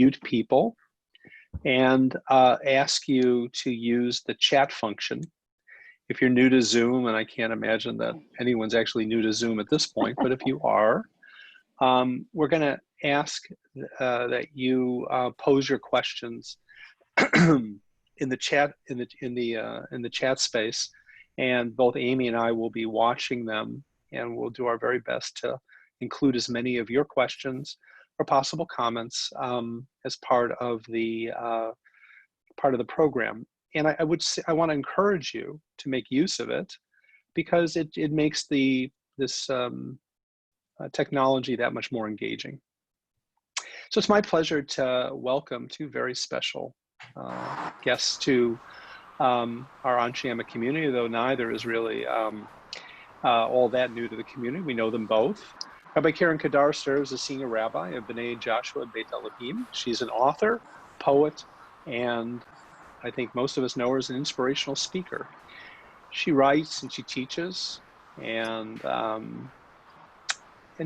mute people and ask you to use the chat function. If you're new to Zoom, and I can't imagine that anyone's actually new to Zoom at this point, but if you are, we're going to ask that you pose your questions in the chat in the chat space, and both Amy and I will be watching them, and we'll do our very best to include as many of your questions or possible comments as part of the program. And I want to encourage you to make use of it, because it makes this technology that much more engaging. So it's my pleasure to welcome two very special guests to our Anshe Emet community, though neither is really all that new to the community. We know them both. Rabbi Karyn Kedar serves as senior rabbi of B'nai Joshua at Beth Elohim. She's an author, poet, and I think most of us know her as an inspirational speaker. She writes and she teaches, and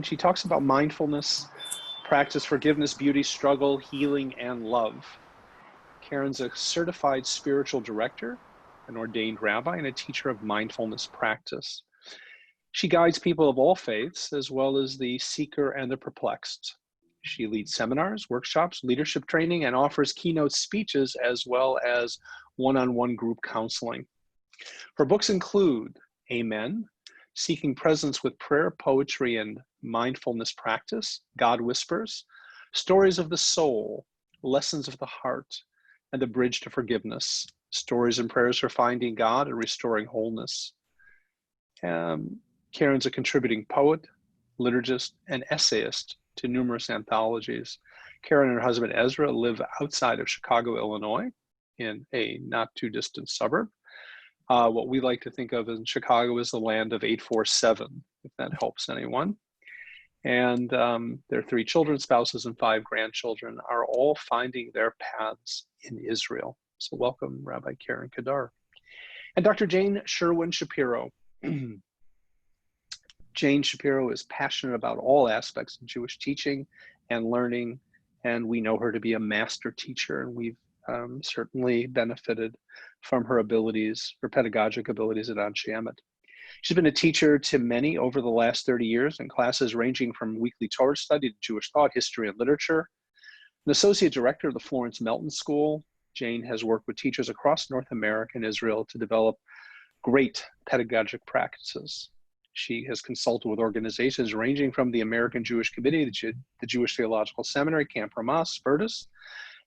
she talks about mindfulness, practice, forgiveness, beauty, struggle, healing, and love. Karyn's a certified spiritual director, an ordained rabbi, and a teacher of mindfulness practice. She guides people of all faiths, as well as the seeker and the perplexed. She leads seminars, workshops, leadership training, and offers keynote speeches, as well as one-on-one group counseling. Her books include Amen, Seeking Presence with Prayer, Poetry, and Mindfulness Practice, God Whispers, Stories of the Soul, Lessons of the Heart, and The Bridge to Forgiveness, Stories and Prayers for Finding God and Restoring Wholeness. Karyn's a contributing poet, liturgist, and essayist to numerous anthologies. Karyn and her husband Ezra live outside of Chicago, Illinois, in a not too distant suburb. What we like to think of in Chicago is the land of 847, if that helps anyone. And their 3 children, spouses, and 5 grandchildren are all finding their paths in Israel. So welcome, Rabbi Karyn Kedar. And Dr. Jane Sherwin Shapiro. Jane Shapiro is passionate about all aspects of Jewish teaching and learning, and we know her to be a master teacher, and we've certainly benefited from her abilities, her pedagogic abilities at Anshe Emet. She's been a teacher to many over the last 30 years in classes ranging from weekly Torah study to Jewish thought, history, and literature. An associate director of the Florence Melton School, Jane has worked with teachers across North America and Israel to develop great pedagogic practices. She has consulted with organizations ranging from the American Jewish Committee, the Jewish Theological Seminary, Camp Ramah, Spertus,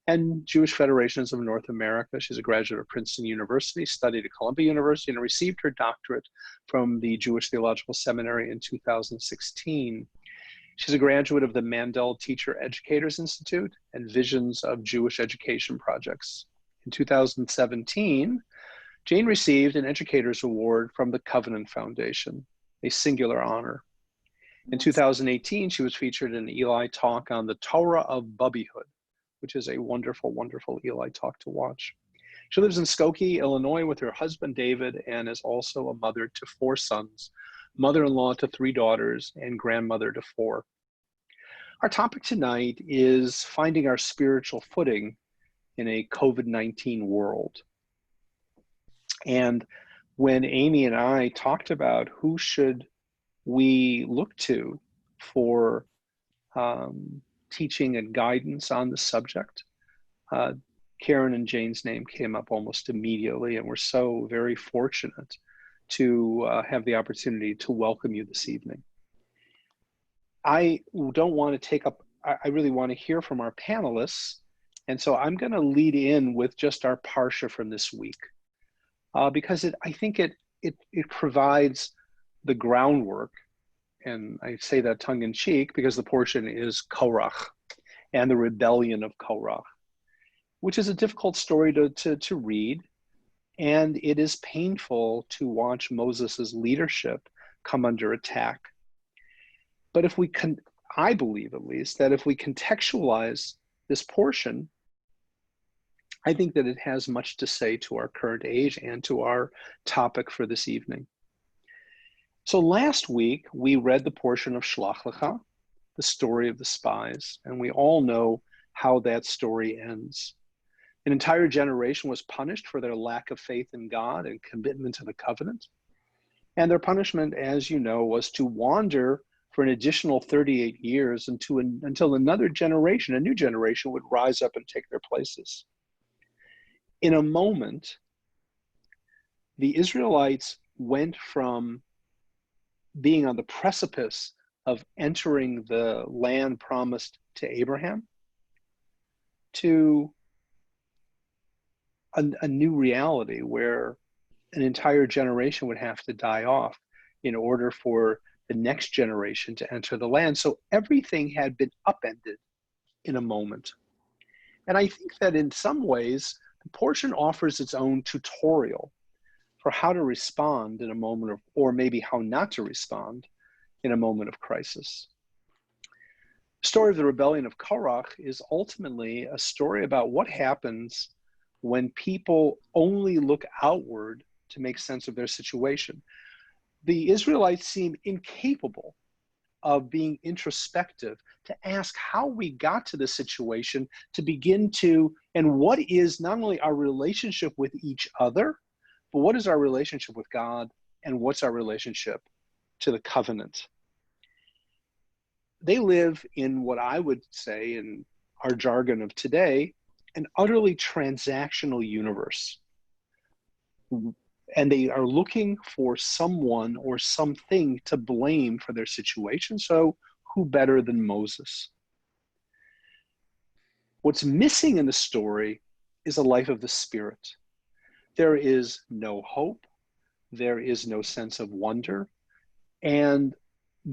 and Jewish Federations of North America. She's a graduate of Princeton University, studied at Columbia University, and received her doctorate from the Jewish Theological Seminary in 2016. She's a graduate of the Mandel Teacher Educators Institute and Visions of Jewish Education Projects. In 2017, Jane received an Educators Award from the Covenant Foundation, a singular honor. In 2018, she was featured in an Eli talk on the Torah of Bubbyhood, which is a wonderful, wonderful Eli talk to watch. She lives in Skokie, Illinois with her husband, David, and is also a mother to 4 sons, mother-in-law to 3 daughters, and grandmother to 4. Our topic tonight is finding our spiritual footing in a COVID-19 world. And when Amy and I talked about who should we look to for teaching and guidance on the subject, Karyn and Jane's name came up almost immediately, and we're so very fortunate to have the opportunity to welcome you this evening. I don't want to take up, I really want to hear from our panelists, and so I'm going to lead in with just our Parsha from this week. Because I think it provides the groundwork, and I say that tongue-in-cheek because the portion is Korach and the rebellion of Korach, which is a difficult story to read, and it is painful to watch Moses' leadership come under attack. But if we can, I believe at least, that if we contextualize this portion, I think that it has much to say to our current age and to our topic for this evening. So last week, we read the portion of Shlach Lecha, the story of the spies, and we all know how that story ends. An entire generation was punished for their lack of faith in God and commitment to the covenant. And their punishment, as you know, was to wander for an additional 38 years until another generation, a new generation, would rise up and take their places. In a moment, the Israelites went from being on the precipice of entering the land promised to Abraham to a new reality where an entire generation would have to die off in order for the next generation to enter the land. So everything had been upended in a moment. And I think that in some ways, the portion offers its own tutorial for how to respond in a moment of, or maybe how not to respond in a moment of crisis. The story of the rebellion of Korach is ultimately a story about what happens when people only look outward to make sense of their situation. The Israelites seem incapable of being introspective, to ask how we got to this situation, to begin to, and what is not only our relationship with each other, but what is our relationship with God, and what's our relationship to the covenant? They live in what I would say, in our jargon of today, an utterly transactional universe. And they are looking for someone or something to blame for their situation. So who better than Moses? What's missing in the story is a life of the Spirit. There is no hope. There is no sense of wonder. And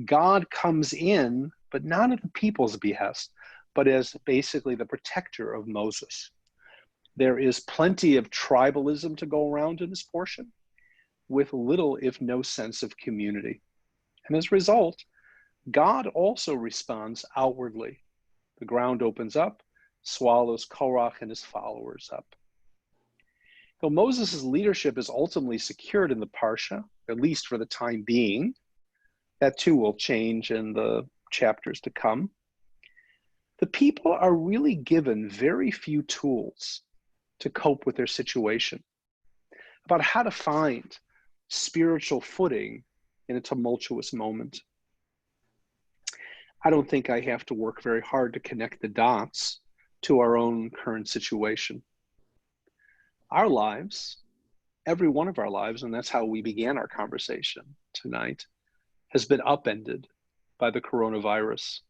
God comes in, but not at the people's behest, but as basically the protector of Moses. There is plenty of tribalism to go around in this portion, with little, if no, sense of community. And as a result, God also responds outwardly. The ground opens up, swallows Korach and his followers up. Though Moses' leadership is ultimately secured in the Parsha, at least for the time being, that too will change in the chapters to come, the people are really given very few tools to cope with their situation, about how to find spiritual footing in a tumultuous moment. I don't think I have to work very hard to connect the dots to our own current situation. Our lives, every one of our lives, and that's how we began our conversation tonight, has been upended by the coronavirus.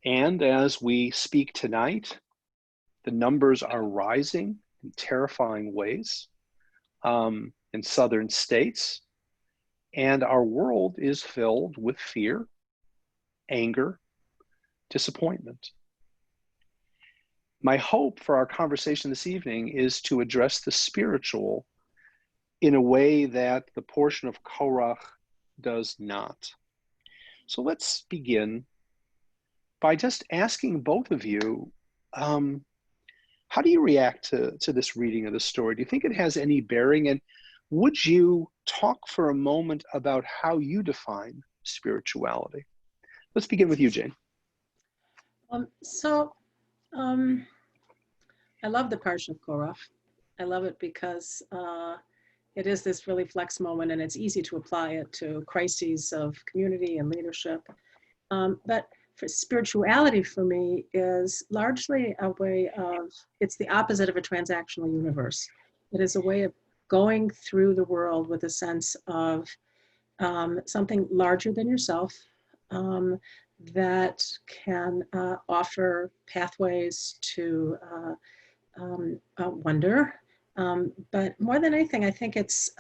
And as we speak tonight, the numbers are rising in terrifying ways in southern states, and our world is filled with fear, anger, disappointment. My hope for our conversation this evening is to address the spiritual in a way that the portion of Korach does not. So let's begin by just asking both of you, how do you react to this reading of the story? Do you think it has any bearing? And would you talk for a moment about how you define spirituality? Let's begin with you, Jane. I love the Parsha of Korach. I love it because it is this really flex moment, and it's easy to apply it to crises of community and leadership. But for spirituality for me is largely a way of, it's the opposite of a transactional universe. It is a way of going through the world with a sense of something larger than yourself, that can offer pathways to wonder. But more than anything, I think it's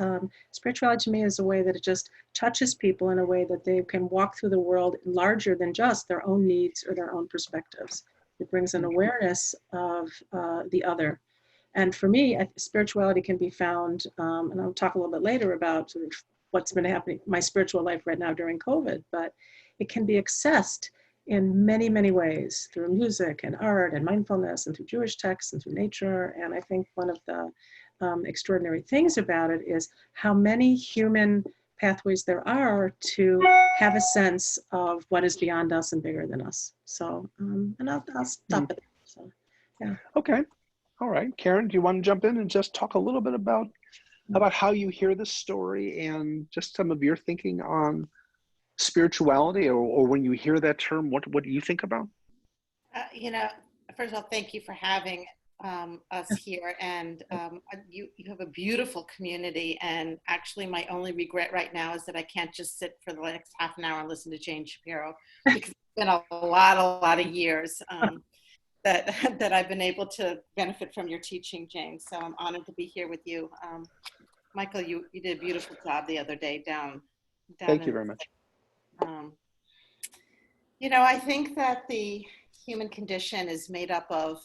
spirituality to me is a way that it just touches people in a way that they can walk through the world larger than just their own needs or their own perspectives. It brings an awareness of the other. And for me, spirituality can be found, and I'll talk a little bit later about sort of what's been happening, my spiritual life right now during COVID, but it can be accessed in many, many ways through music and art and mindfulness and through Jewish texts and through nature. And I think one of the extraordinary things about it is how many human pathways there are to have a sense of what is beyond us and bigger than us. So, and I'll stop it. So, yeah. Okay. All right. Karyn, do you want to jump in and just talk a little bit about how you hear this story and just some of your thinking on spirituality, or when you hear that term, what do you think about? First of all, thank you for having us here, and you have a beautiful community, and actually my only regret right now is that I can't just sit for the next half an hour and listen to Jane Shapiro, because it's been a lot of years that I've been able to benefit from your teaching, Jane. So I'm honored to be here with you. Michael, you did a beautiful job the other day down Thank you very much. I think that the human condition is made up of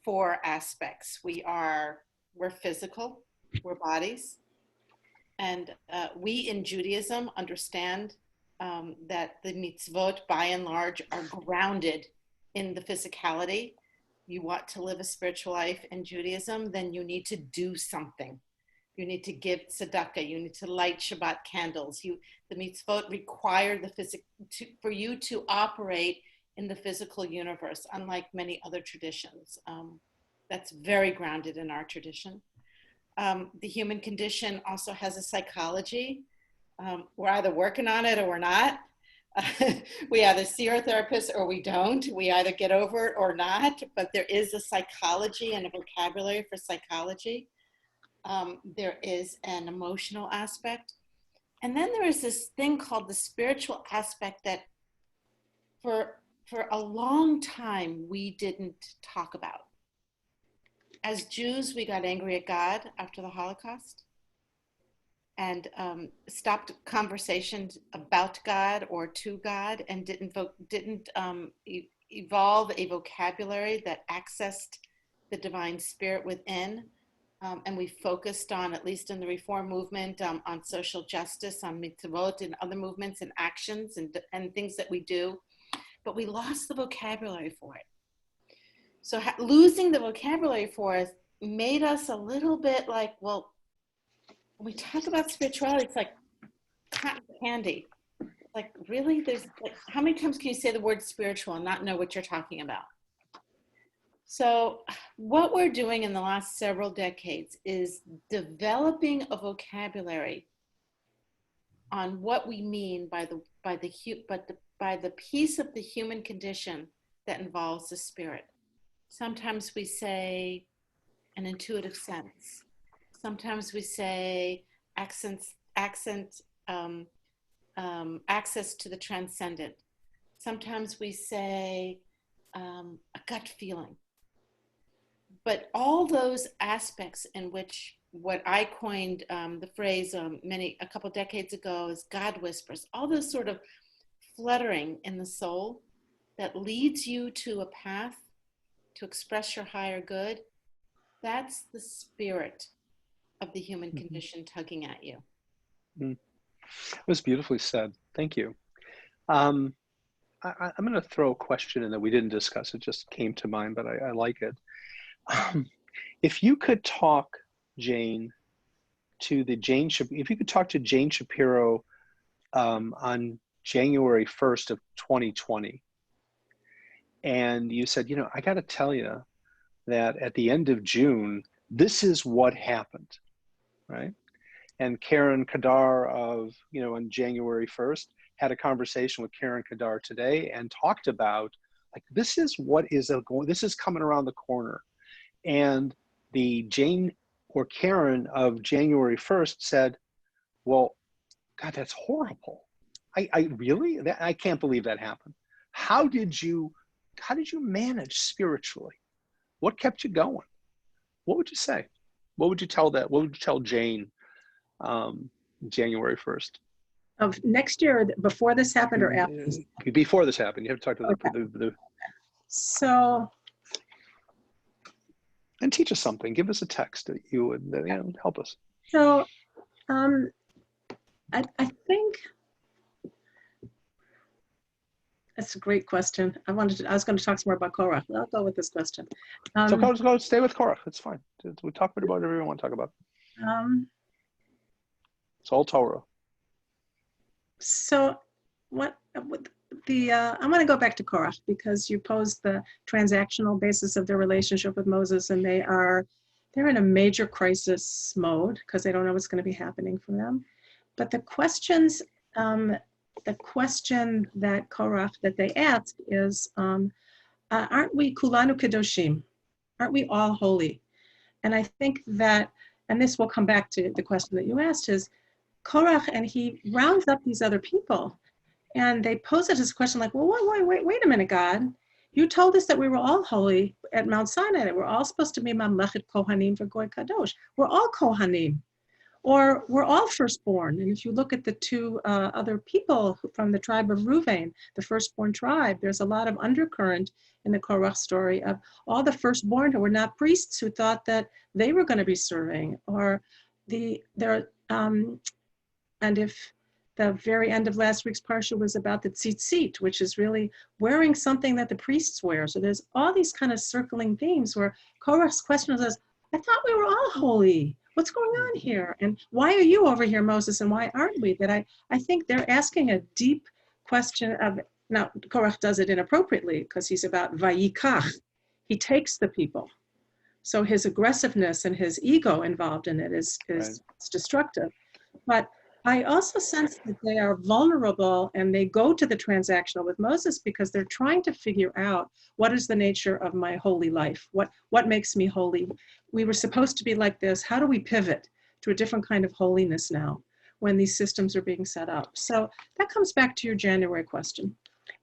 4 aspects. We're physical, we're bodies, and we in Judaism understand that the mitzvot, by and large, are grounded in the physicality. You want to live a spiritual life in Judaism, then you need to do something. You need to give tzedakah. You need to light Shabbat candles. The mitzvot require for you to operate in the physical universe, unlike many other traditions. That's very grounded in our tradition. The human condition also has a psychology. We're either working on it or we're not. We either see our therapist or we don't. We either get over it or not, but there is a psychology and a vocabulary for psychology. There is an emotional aspect. And then there is this thing called the spiritual aspect that for a long time we didn't talk about. As Jews, we got angry at God after the Holocaust and stopped conversations about God or to God, and didn't evolve a vocabulary that accessed the divine spirit within. And we focused on, at least in the Reform movement, on social justice, on mitzvot and other movements and actions and things that we do, but we lost the vocabulary for it. So losing the vocabulary for it made us a little bit like, well, when we talk about spirituality, it's like cotton candy. Like, really? How many times can you say the word spiritual and not know what you're talking about? So what we're doing in the last several decades is developing a vocabulary on what we mean by the piece of the human condition that involves the spirit. Sometimes we say an intuitive sense. Sometimes we say access to the transcendent. Sometimes we say a gut feeling. But all those aspects in which what I coined the phrase a couple decades ago is God whispers, all those sort of fluttering in the soul that leads you to a path to express your higher good, that's the spirit of the human condition tugging at you. It was beautifully said. Thank you. I'm going to throw a question in that we didn't discuss. It just came to mind, but I like it. If you could talk, Jane, if you could talk to Jane Shapiro on January 1st of 2020, and you said, I got to tell you that at the end of June, this is what happened, right? And Karyn Kedar on January 1st had a conversation with Karyn Kedar today and talked about, like, this is coming around the corner. And the Jane or Karyn of January 1st said, well, God, that's horrible. I can't believe that happened. How did you manage spiritually? What kept you going? What would you say? What would you tell Jane January 1st? Of next year, before this happened or after? Before this happened. You have to talk to the So. And teach us something. Give us a text that you would help us. So, I think that's a great question. I was going to talk some more about Korach. I'll go with this question. So go stay with Korach. It's fine. We talk about whatever we want to talk about. It's all Torah. So what the I'm going to go back to Korach because you posed the transactional basis of their relationship with Moses, and they're in a major crisis mode because they don't know what's going to be happening for them. But the question that Korach that they ask is, aren't we kulanu kedoshim? Aren't we all holy? And I think that, and this will come back to the question that you asked, is Korach, and he rounds up these other people, and they pose it as a question like, well, wait a minute, God. You told us that we were all holy at Mount Sinai, that we're all supposed to be Mamlechet Kohanim for Goy Kadosh. We're all Kohanim, or we're all firstborn. And if you look at the two other people from the tribe of Reuven, the firstborn tribe, there's a lot of undercurrent in the Korach story of all the firstborn who were not priests who thought that they were going to be serving, or and if the very end of last week's parsha was about the tzitzit, which is really wearing something that the priests wear. So there's all these kind of circling themes where Korach's question is, I thought we were all holy. What's going on here? And why are you over here, Moses, and why aren't we? That I think they're asking a deep question of, now Korach does it inappropriately because he's about vayikach. He takes the people. So his aggressiveness and his ego involved in it is destructive. But I also sense that they are vulnerable and they go to the transactional with Moses because they're trying to figure out what is the nature of my holy life? What makes me holy? We were supposed to be like this. How do we pivot to a different kind of holiness now when these systems are being set up? So that comes back to your January question.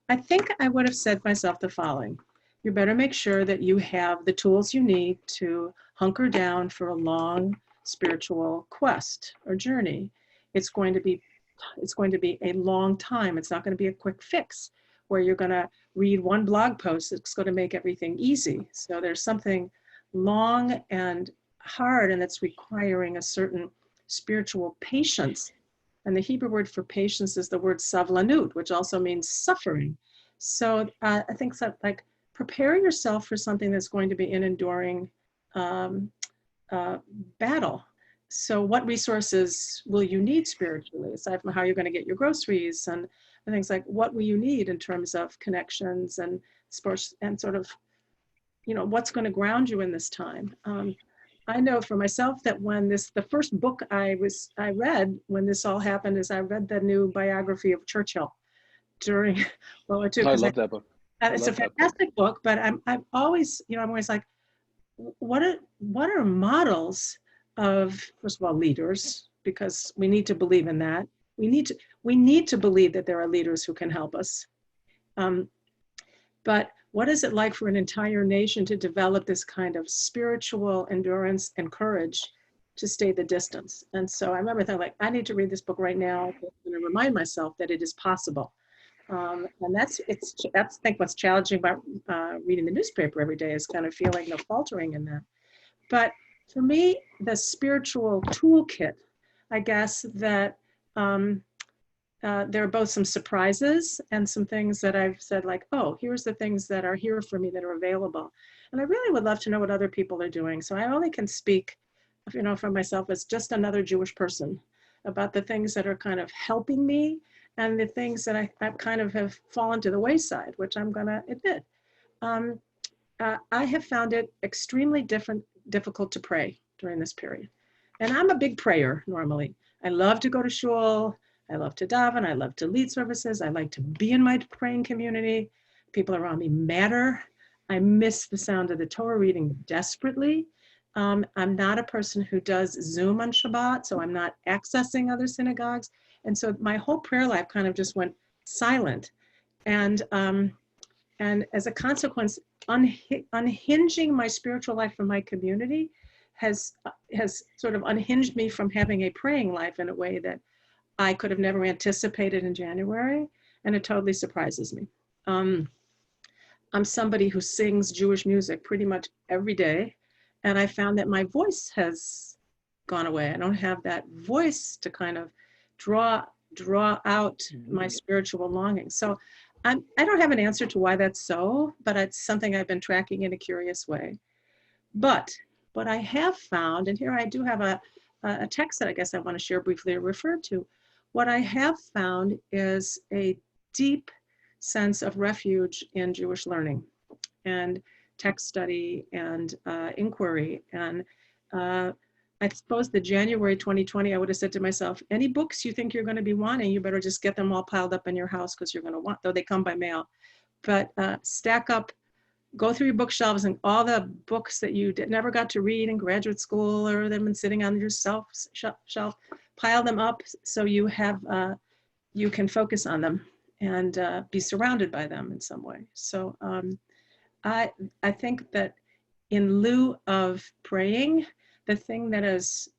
I think I would have said myself the following. You better make sure that you have the tools you need to hunker down for a long spiritual quest or journey. It's going to be a long time. It's not going to be a quick fix where you're going to read one blog post. It's going to make everything easy. So there's something long and hard, and it's requiring a certain spiritual patience. And the Hebrew word for patience is the word savlanut, which also means suffering. So I think that, like, prepare yourself for something that's going to be an enduring battle. So what resources will you need spiritually, aside from how you're going to get your groceries and things like what will you need in terms of connections and sports and sort of, what's going to ground you in this time. I know for myself that when the first book I read when this all happened is I read the new biography of Churchill during World War II. I love that book. It's a fantastic book, but I'm always, I'm always like, what are models of, first of all, leaders, because we need to believe in that. We need to believe that there are leaders who can help us. But what is it like for an entire nation to develop this kind of spiritual endurance and courage to stay the distance? And so I remember thinking, like, I need to read this book right now and remind myself that it is possible. And that's I think what's challenging about reading the newspaper every day is kind of feeling the faltering in that. But for me, the spiritual toolkit, I guess that there are both some surprises and some things that I've said like, oh, here's the things that are here for me that are available. And I really would love to know what other people are doing. So I only can speak, for myself as just another Jewish person about the things that are kind of helping me and the things that I kind of have fallen to the wayside, which I'm going to admit. I have found it extremely difficult to pray during this period. And I'm a big prayer normally. I love to go to shul. I love to daven. I love to lead services. I like to be in my praying community. People around me matter. I miss the sound of the Torah reading desperately. I'm not a person who does Zoom on Shabbat, so I'm not accessing other synagogues. And so my whole prayer life kind of just went silent. And as a consequence, unhinging my spiritual life from my community has sort of unhinged me from having a praying life in a way that I could have never anticipated in January, and it totally surprises me. I'm somebody who sings Jewish music pretty much every day, and I found that my voice has gone away. I don't have that voice to kind of draw out my spiritual longing. So I don't have an answer to why that's so, but it's something I've been tracking in a curious way. But what I have found, and here I do have a text that I guess I want to share briefly or refer to, what I have found is a deep sense of refuge in Jewish learning and text study and inquiry. And I suppose the January 2020, I would have said to myself, any books you think you're going to be wanting, you better just get them all piled up in your house because you're going to want, though they come by mail. But stack up, go through your bookshelves and all the books that you never got to read in graduate school or they've been sitting on your shelf, pile them up so you have, you can focus on them and be surrounded by them in some way. So I think that in lieu of praying, the thing that is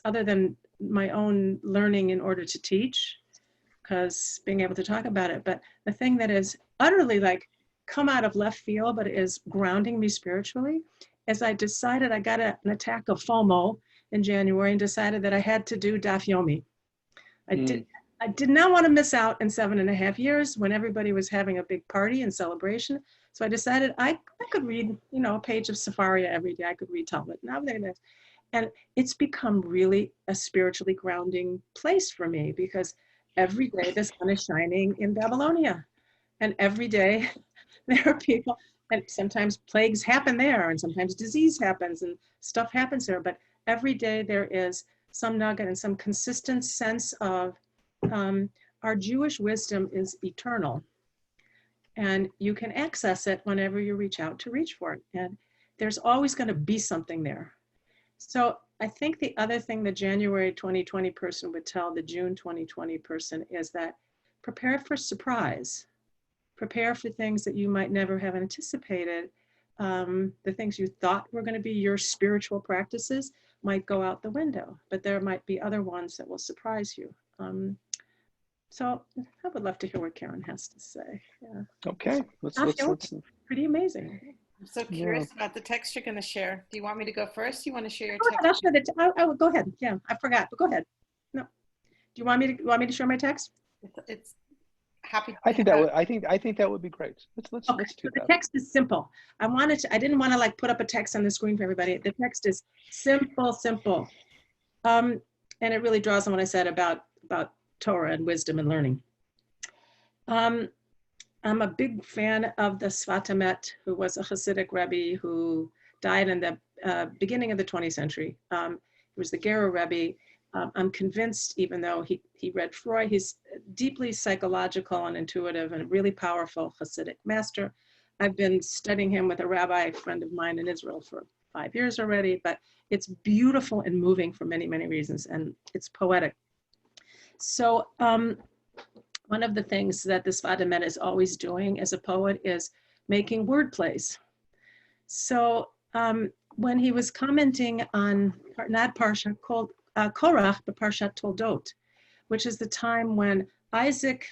other than my own learning in order to teach, because being able to talk about it, but the thing that is utterly like come out of left field, but is grounding me spiritually, is I decided I got an attack of FOMO in January and decided that I had to do Daf Yomi. I did not want to miss out in 7.5 years when everybody was having a big party and celebration. So I decided I could read, a page of Sefaria every day. I could read Talmud. And it's become really a spiritually grounding place for me because every day the sun is shining in Babylonia. And every day there are people, and sometimes plagues happen there, and sometimes disease happens and stuff happens there. But every day there is some nugget and some consistent sense of our Jewish wisdom is eternal. And you can access it whenever you reach out to reach for it. And there's always going to be something there. So I think the other thing the January 2020 person would tell the June 2020 person is that prepare for surprise. Prepare for things that you might never have anticipated. The things you thought were going to be your spiritual practices might go out the window, but there might be other ones that will surprise you. So I would love to hear what Karyn has to say. Yeah. Okay, let's. Pretty amazing. I'm so curious about the text you're going to share. Do you want me to go first? Do you want to share your text? I'll share I would go ahead. Yeah, I forgot, but go ahead. No. Do you want me to share my text? It's happy. I think that would be great. Let's do that. The text is simple. I didn't want to like put up a text on the screen for everybody. The text is simple. And it really draws on what I said about Torah and wisdom and learning. I'm a big fan of the Sfat Emet, who was a Hasidic Rebbe who died in the beginning of the 20th century. He was the Gera Rebbe. I'm convinced, even though he read Freud, he's deeply psychological and intuitive and a really powerful Hasidic master. I've been studying him with a rabbi friend of mine in Israel for 5 years already, but it's beautiful and moving for many, many reasons, and it's poetic. So one of the things that the Sfat Emet is always doing as a poet is making word plays. So when he was commenting on not Parsha called Korach, but Parshat Toldot, which is the time when Isaac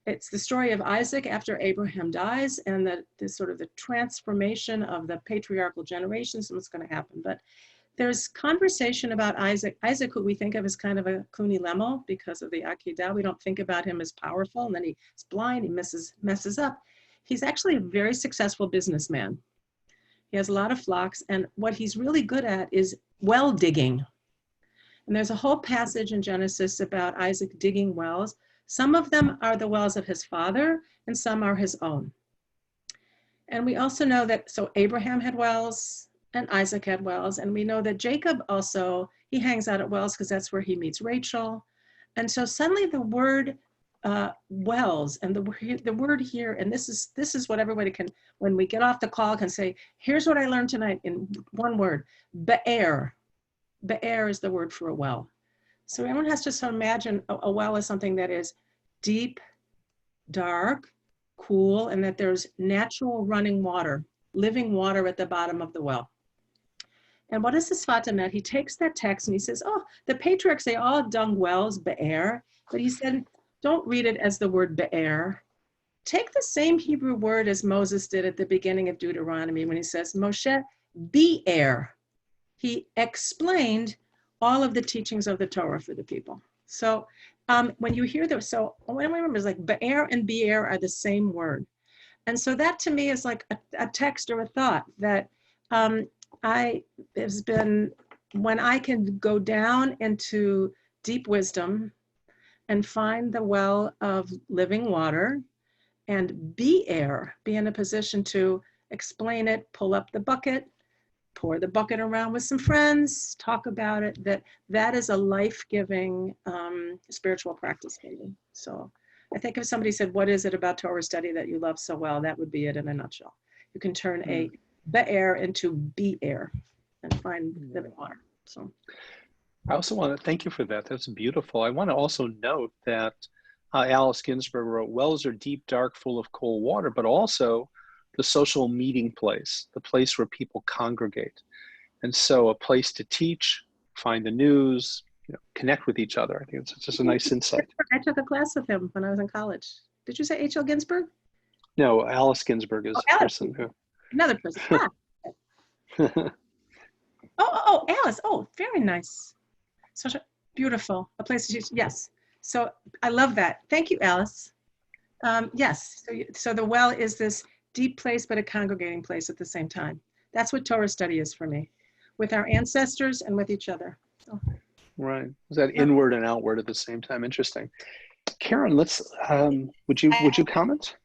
it's the story of Isaac after Abraham dies and the sort of the transformation of the patriarchal generations and what's going to happen. But there's conversation about Isaac, who we think of as kind of a Kuni Lemo because of the Akedah. We don't think about him as powerful, and then he's blind, he messes up. He's actually a very successful businessman. He has a lot of flocks, and what he's really good at is well digging. And there's a whole passage in Genesis about Isaac digging wells. Some of them are the wells of his father, and some are his own. And we also know that, so Abraham had wells, and Isaac had wells, and we know that Jacob also, he hangs out at wells because that's where he meets Rachel. And so suddenly the word wells, and the word here, and this is what everybody can, when we get off the call, can say, here's what I learned tonight in one word, be'er. Be'er is the word for a well. So everyone has to sort of imagine a well as something that is deep, dark, cool, and that there's natural running water, living water at the bottom of the well. And what is the Sfat Emet? He takes that text and he says, oh, the patriarchs, they all dug wells, be'er. But he said, don't read it as the word be'er. Take the same Hebrew word as Moses did at the beginning of Deuteronomy when he says, Moshe be'er. He explained all of the teachings of the Torah for the people. So when you hear those, so what I remember is like be'er and be'er are the same word. And so that to me is like a text or a thought that has been, when I can go down into deep wisdom and find the well of living water and be in a position to explain it, pull up the bucket, pour the bucket around with some friends, talk about it. That is a life-giving spiritual practice for me. So I think if somebody said, what is it about Torah study that you love so well, that would be it in a nutshell. You can turn a be'er into be air and find living water. So I also want to thank you for that. That's beautiful. I want to also note that Alice Ginsberg wrote, wells are deep, dark, full of cold water, but also the social meeting place, the place where people congregate. And so a place to teach, find the news, connect with each other. I think it's just a nice insight. I took a class with him when I was in college. Did you say H.L. Ginsberg? No, Alice Ginsberg is the person who. Another person. Alice. Oh, very nice. Such a beautiful, a place to teach. Yes. So I love that. Thank you, Alice. Yes. So the well is this deep place, but a congregating place at the same time. That's what Torah study is for me, with our ancestors and with each other. So. Right. Is that inward and outward at the same time? Interesting. Karen, let's. Would you comment?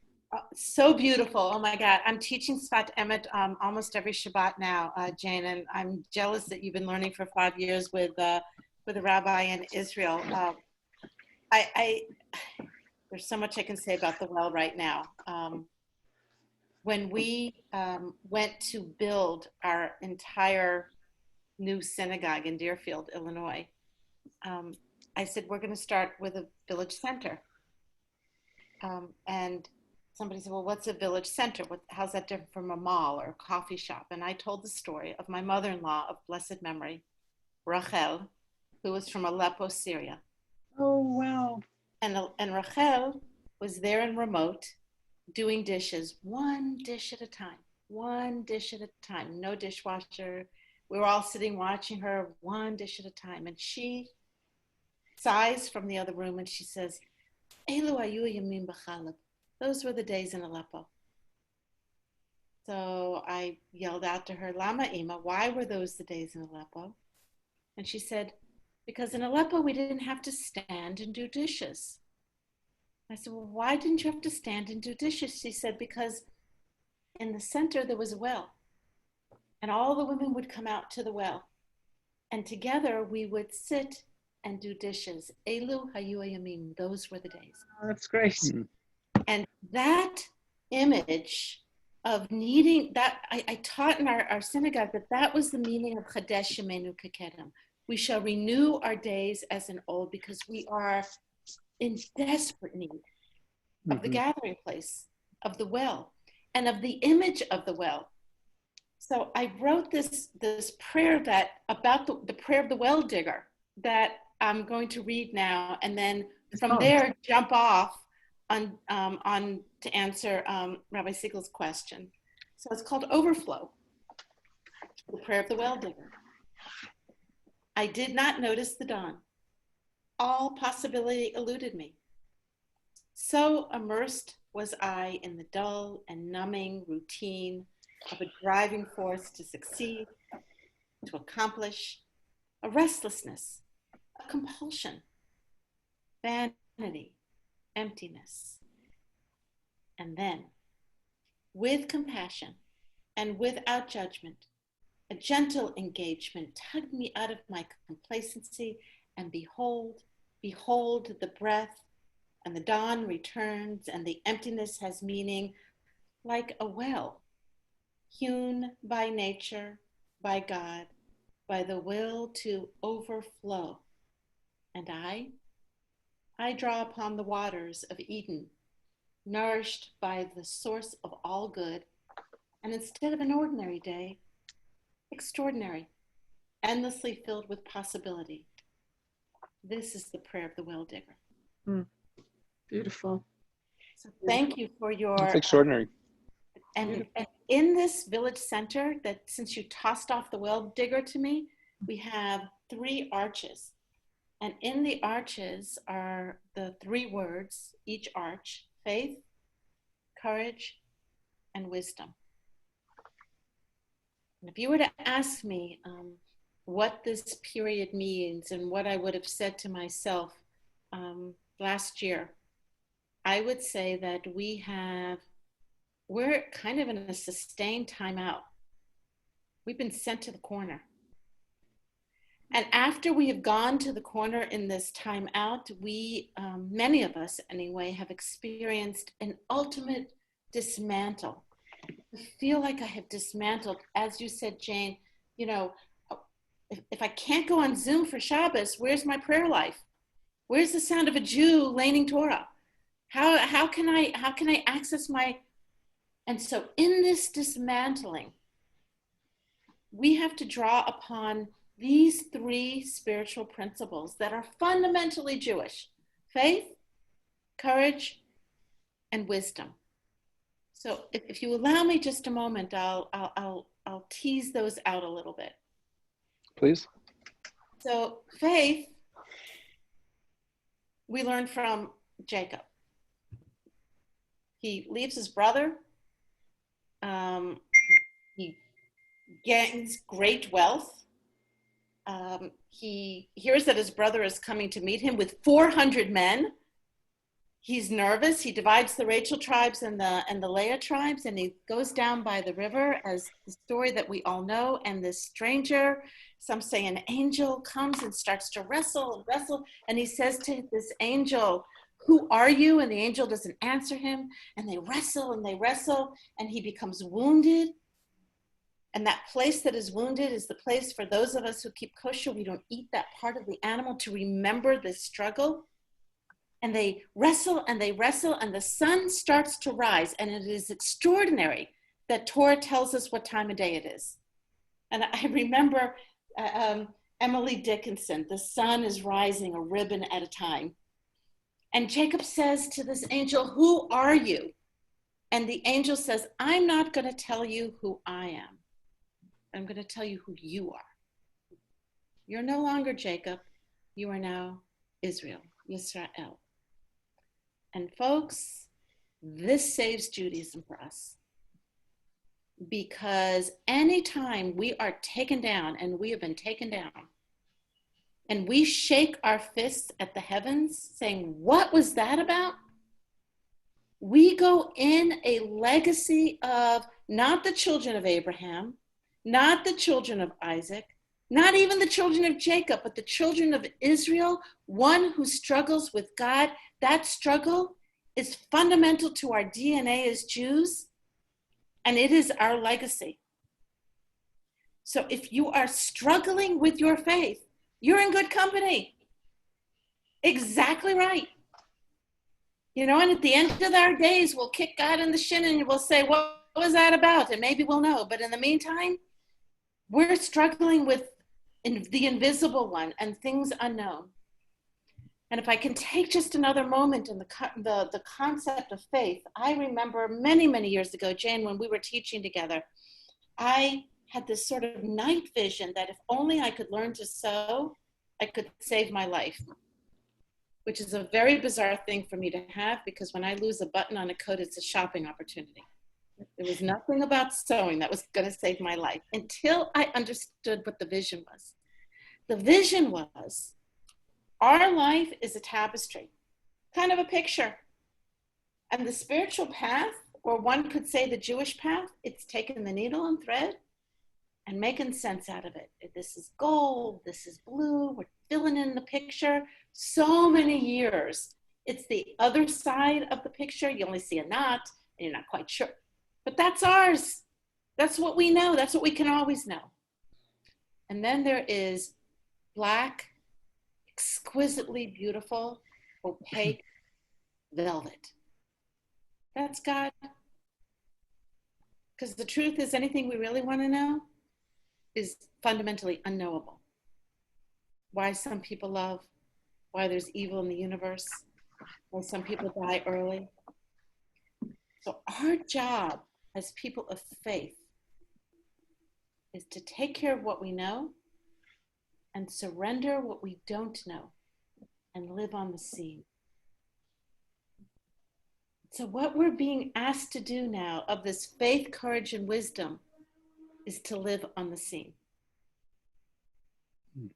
So beautiful. Oh my God. I'm teaching Sfat Emet almost every Shabbat now, Jane, and I'm jealous that you've been learning for 5 years with a rabbi in Israel. There's so much I can say about the well right now. When we went to build our entire new synagogue in Deerfield, Illinois, I said, we're going to start with a village center. And somebody said, well, what's a village center? How's that different from a mall or a coffee shop? And I told the story of my mother-in-law of blessed memory, Rachel, who was from Aleppo, Syria. Oh, wow. And Rachel was there in remote doing dishes, one dish at a time, no dishwasher. We were all sitting watching her, one dish at a time. And she sighs from the other room and she says, Elu ayu yamim b'chalab. Those were the days in Aleppo. So I yelled out to her, Lama Ima, why were those the days in Aleppo? And she said, because in Aleppo we didn't have to stand and do dishes. I said, well, why didn't you have to stand and do dishes? She said, because in the center there was a well. And all the women would come out to the well. And together we would sit and do dishes. Elu hayu yamim, those were the days. Oh, that's great. Mm-hmm. And that image of needing that, I taught in our synagogue that was the meaning of Chadesh Shemenu Kekedem. We shall renew our days as an old, because we are in desperate need of the gathering place, of the well, and of the image of the well. So I wrote this prayer about the prayer of the well digger that I'm going to read now, and then from there jump off on to answer Rabbi Siegel's question. So it's called Overflow, the prayer of the well digger. I did not notice the dawn. All possibility eluded me. So immersed was I in the dull and numbing routine of a driving force to succeed, to accomplish, a restlessness, a compulsion, vanity, emptiness. And then, with compassion and without judgment, a gentle engagement tugged me out of my complacency, and behold the breath, and the dawn returns, and the emptiness has meaning, like a well, hewn by nature, by God, by the will to overflow. And I draw upon the waters of Eden, nourished by the source of all good, and instead of an ordinary day, extraordinary, endlessly filled with possibility. This is the prayer of the well digger. Beautiful. So thank you for your... That's extraordinary. And in this village center, that since you tossed off the well digger to me, we have 3 arches. And in the arches are the 3 words, each arch: faith, courage, and wisdom. And if you were to ask me what this period means and what I would have said to myself, last year, I would say that we're kind of in a sustained timeout. We've been sent to the corner. And after we have gone to the corner in this timeout, we, many of us anyway, have experienced an ultimate dismantle. I feel like I have dismantled, as you said, Jane, you know, if I can't go on Zoom for Shabbos, where's my prayer life? Where's the sound of a Jew laning Torah? How can I access my, and so in this dismantling, we have to draw upon these three spiritual principles that are fundamentally Jewish: faith, courage, and wisdom. So if you allow me just a moment, I'll tease those out a little bit. Please. So faith, we learn from Jacob. He leaves his brother. He gains great wealth. He hears that his brother is coming to meet him with 400 men. He's nervous. He divides the Rachel tribes and the Leah tribes, and he goes down by the river, as the story that we all know. And this stranger, some say an angel, comes and starts to wrestle. And he says to this angel, "Who are you?" And the angel doesn't answer him. And they wrestle, and he becomes wounded. And that place that is wounded is the place for those of us who keep kosher. We don't eat that part of the animal to remember this struggle. And they wrestle, and the sun starts to rise. And it is extraordinary that Torah tells us what time of day it is. And I remember Emily Dickinson, "The sun is rising a ribbon at a time." And Jacob says to this angel, "Who are you?" And the angel says, "I'm not going to tell you who I am. I'm going to tell you who you are. You're no longer Jacob. You are now Israel, Yisrael." And folks, this saves Judaism for us. Because anytime we are taken down, and we have been taken down, and we shake our fists at the heavens saying, "What was that about?" We go in a legacy of not the children of Abraham, not the children of Isaac, not even the children of Jacob, but the children of Israel, one who struggles with God. That struggle is fundamental to our DNA as Jews, and it is our legacy. So if you are struggling with your faith, you're in good company. Exactly right. You know, and at the end of our days, we'll kick God in the shin and we'll say, "What was that about?" And maybe we'll know. But in the meantime, we're struggling with the invisible one and things unknown. And if I can take just another moment in the concept of faith, I remember many, many years ago, Jane, when we were teaching together, I had this sort of night vision that if only I could learn to sew, I could save my life, which is a very bizarre thing for me to have, because when I lose a button on a coat, it's a shopping opportunity. There was nothing about sewing that was going to save my life until I understood what the vision was. The vision was, our life is a tapestry, kind of a picture. And the spiritual path, or one could say the Jewish path, it's taking the needle and thread and making sense out of it. This is gold, this is blue, we're filling in the picture. So many years, it's the other side of the picture. You only see a knot and you're not quite sure. But that's ours. That's what we know. That's what we can always know. And then there is black, exquisitely beautiful, opaque velvet. That's God. Because the truth is, anything we really want to know is fundamentally unknowable. Why some people love, why there's evil in the universe, why some people die early. So our job as people of faith is to take care of what we know and surrender what we don't know and live on the scene. So what we're being asked to do now of this faith, courage, and wisdom is to live on the scene.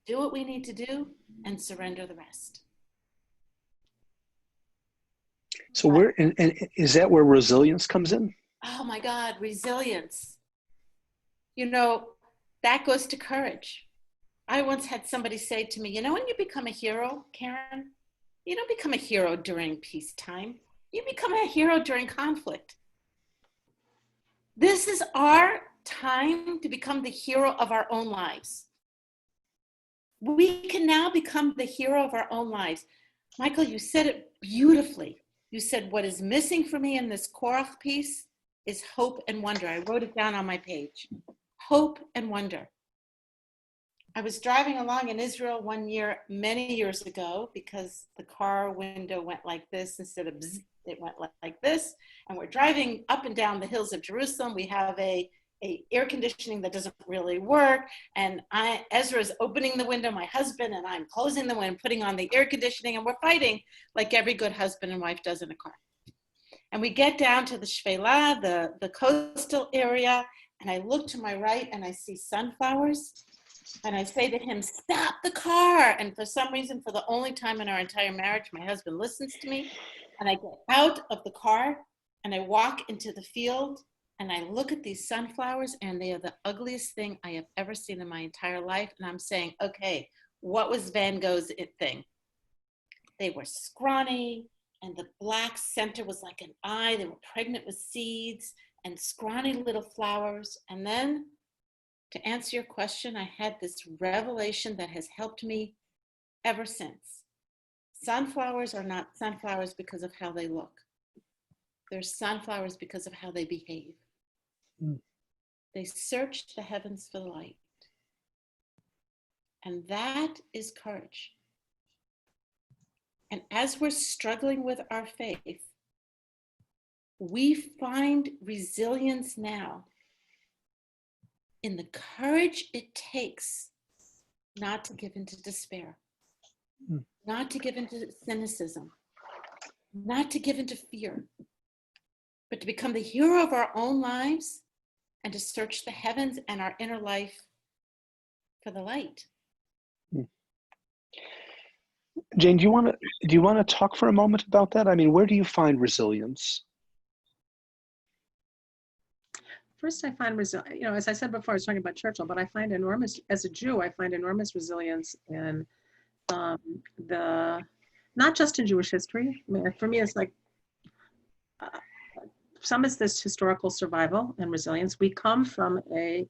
Do what we need to do and surrender the rest. So and is that where resilience comes in? Oh my God, resilience. You know, that goes to courage. I once had somebody say to me, you know, when you become a hero, Karen, you don't become a hero during peacetime. You become a hero during conflict. This is our time to become the hero of our own lives. We can now become the hero of our own lives. Michael, you said it beautifully. You said, what is missing for me in this Korach piece is hope and wonder. I wrote it down on my page. Hope and wonder. I was driving along in Israel one year, many years ago, because the car window went like this instead of bzz, it went like this. And we're driving up and down the hills of Jerusalem. We have a air conditioning that doesn't really work. And Ezra's opening the window, my husband, and I'm closing the window, putting on the air conditioning, and we're fighting like every good husband and wife does in a car. And we get down to the Shvela, the coastal area, and I look to my right and I see sunflowers. And I say to him, stop the car. And for some reason, for the only time in our entire marriage, my husband listens to me. And I get out of the car and I walk into the field and I look at these sunflowers and they are the ugliest thing I have ever seen in my entire life. And I'm saying, okay, what was Van Gogh's thing? They were scrawny and the black center was like an eye. They were pregnant with seeds and scrawny little flowers. And then, to answer your question, I had this revelation that has helped me ever since. Sunflowers are not sunflowers because of how they look. They're sunflowers because of how they behave. They search the heavens for the light. And that is courage. And as we're struggling with our faith, we find resilience now in the courage it takes not to give into despair, not to give into cynicism, not to give into fear, but to become the hero of our own lives and to search the heavens and our inner life for the light. Jane, do you want to talk for a moment about that? I mean, where do you find resilience? First, I find resilience, as I said before, I was talking about Churchill, but I find as a Jew, I find enormous resilience in not just in Jewish history. I mean, for me, it's like, some is this historical survival and resilience. We come from a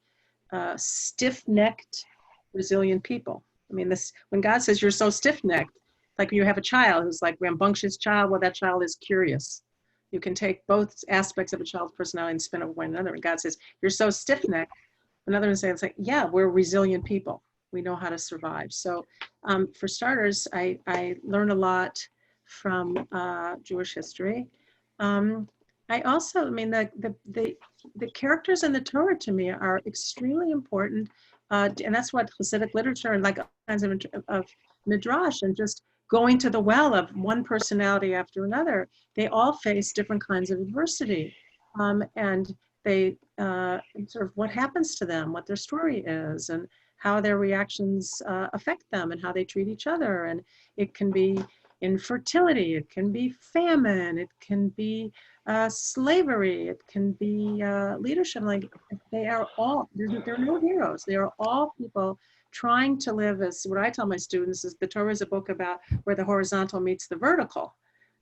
stiff-necked, resilient people. I mean, when God says you're so stiff-necked, like when you have a child who's like rambunctious child, well, that child is curious. You can take both aspects of a child's personality and spin over one another. And God says, you're so stiff-necked. Another one says, it's like, yeah, we're resilient people. We know how to survive. So for starters, I learn a lot from Jewish history. I also, I mean, the characters in the Torah to me are extremely important. And that's what Hasidic literature and like all kinds of midrash and just going to the well of one personality after another, they all face different kinds of adversity. And they sort of what happens to them, what their story is, and how their reactions affect them and how they treat each other. And it can be infertility, it can be famine, it can be slavery, it can be leadership. Like they are all, there are no heroes. They are all people trying to live as, what I tell my students is the Torah is a book about where the horizontal meets the vertical.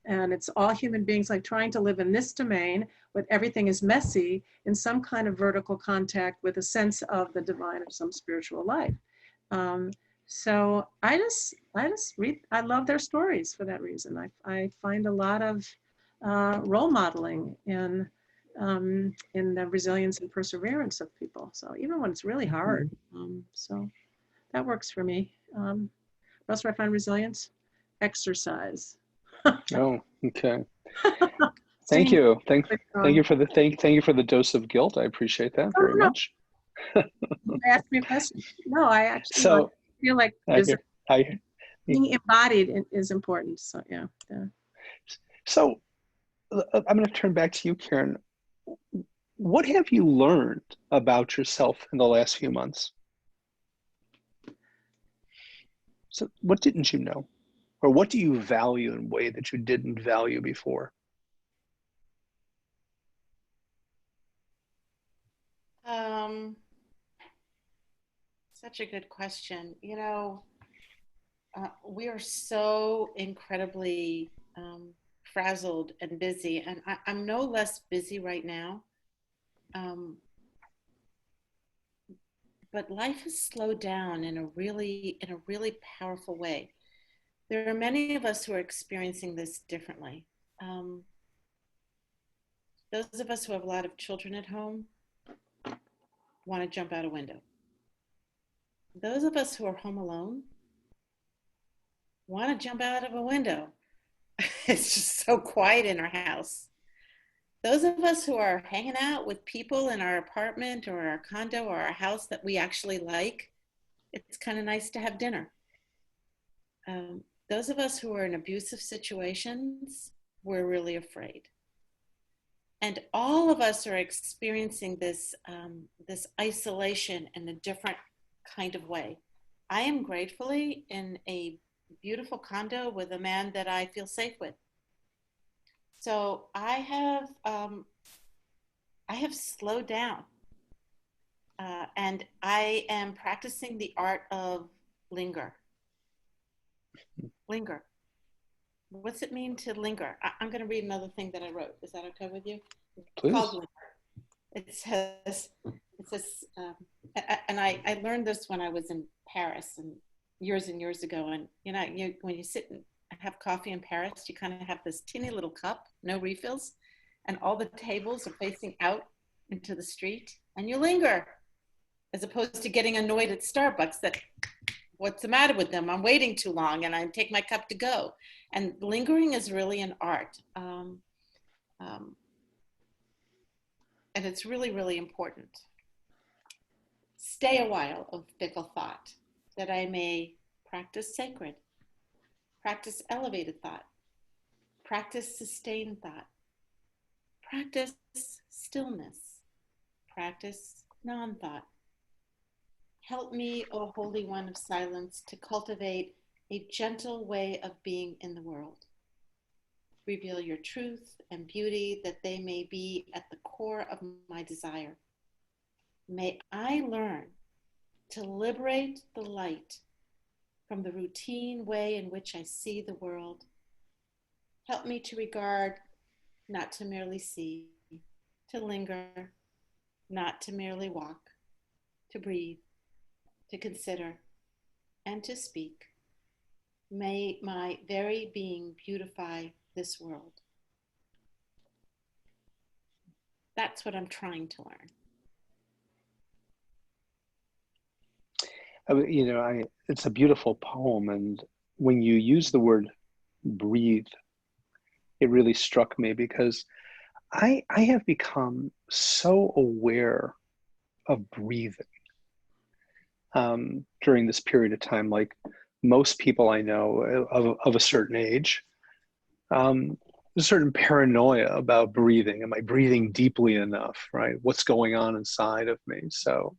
And it's all human beings like trying to live in this domain where everything is messy in some kind of vertical contact with a sense of the divine or some spiritual life. So I just read, I love their stories for that reason. I find a lot of role modeling in the resilience and perseverance of people. So even when it's really hard, so that works for me. What else do I find resilience? Exercise. Oh, okay. Thank you. Thank you for the dose of guilt. I appreciate that very much. Ask me a question. No, I actually feel like being embodied is important. So yeah. So I'm going to turn back to you, Karen. What have you learned about yourself in the last few months? So what didn't you know? Or what do you value in a way that you didn't value before? Um, Such a good question. We are so incredibly frazzled and busy, and I'm no less busy right now. Um, but life has slowed down in a really powerful way. There are many of us who are experiencing this differently. Um, those of us who have a lot of children at home want to jump out a window. Those of us who are home alone want to jump out of a window. It's just so quiet in our house. Those of us who are hanging out with people in our apartment or our condo or our house that we actually like, it's kind of nice to have dinner. Those of us who are in abusive situations, we're really afraid. And all of us are experiencing this isolation in a different kind of way. I am gratefully in a beautiful condo with a man that I feel safe with. So I have slowed down, and I am practicing the art of linger. Linger. What's it mean to linger? I'm going to read another thing that I wrote. Is that okay with you? Please. Called linger. It says, and I learned this when I was in Paris and years ago. And when you sit and have coffee in Paris, you kind of have this teeny little cup, no refills, and all the tables are facing out into the street, and you linger, as opposed to getting annoyed at Starbucks that what's the matter with them? I'm waiting too long, and I take my cup to go. And lingering is really an art. And it's really, really important. Stay a while of fickle thought, that I may practice sacred, practice elevated thought, practice sustained thought, practice stillness, practice non-thought. Help me, O Holy One of Silence, to cultivate a gentle way of being in the world. Reveal your truth and beauty, that they may be at the core of my desire. May I learn to liberate the light from the routine way in which I see the world. Help me to regard, not to merely see, to linger, not to merely walk, to breathe, to consider, and to speak. May my very being beautify this world. That's what I'm trying to learn. It's a beautiful poem, and when you use the word breathe, it really struck me because I have become so aware of breathing during this period of time. Like most people I know of a certain age, there's a certain paranoia about breathing. Am I breathing deeply enough, right? What's going on inside of me? So